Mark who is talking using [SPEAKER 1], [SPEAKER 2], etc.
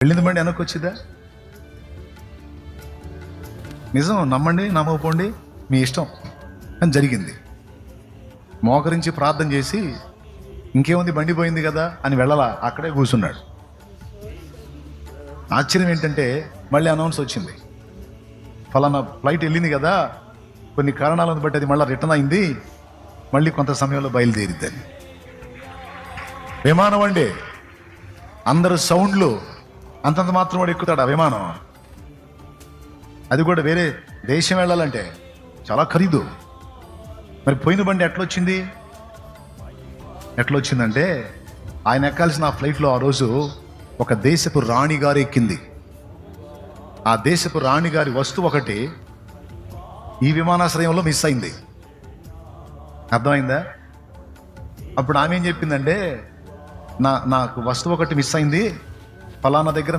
[SPEAKER 1] వెళ్ళింది బండి వెనక్కి వచ్చిందా? నిజం, నమ్మండి నమ్మకపోండి మీ ఇష్టం అని జరిగింది. మోకరించి ప్రార్థన చేసి ఇంకేముంది బండి పోయింది కదా అని వెళ్ళాలా, అక్కడే కూర్చున్నాడు. ఆశ్చర్యం ఏంటంటే మళ్ళీ అనౌన్స్ వచ్చింది, ఫలానా ఫ్లైట్ వెళ్ళింది కదా, కొన్ని కారణాలను బట్టి అది మళ్ళీ రిటర్న్ అయింది, మళ్ళీ కొంత సమయంలో బయలుదేరిద్దని. విమానం అండి, అందరు సౌండ్లు, అంతంత మాత్రం వాడు ఎక్కుతాడు ఆ విమానం. అది కూడా వేరే దేశం వెళ్ళాలంటే చాలా ఖరీదు. మరి పోయిన బండి ఎట్లొచ్చిందంటే ఆయన ఎక్కాల్సిన ఆ ఫ్లైట్లో ఆ రోజు ఒక దేశపు రాణి గారు ఎక్కింది. ఆ దేశపు రాణి గారి వస్తువు ఒకటి ఈ విమానాశ్రయంలో మిస్ అయింది. అర్థమైందా? అప్పుడు ఆమె ఏం చెప్పిందంటే, నాకు వస్తువు ఒకటి మిస్ అయింది, ఫలానా దగ్గర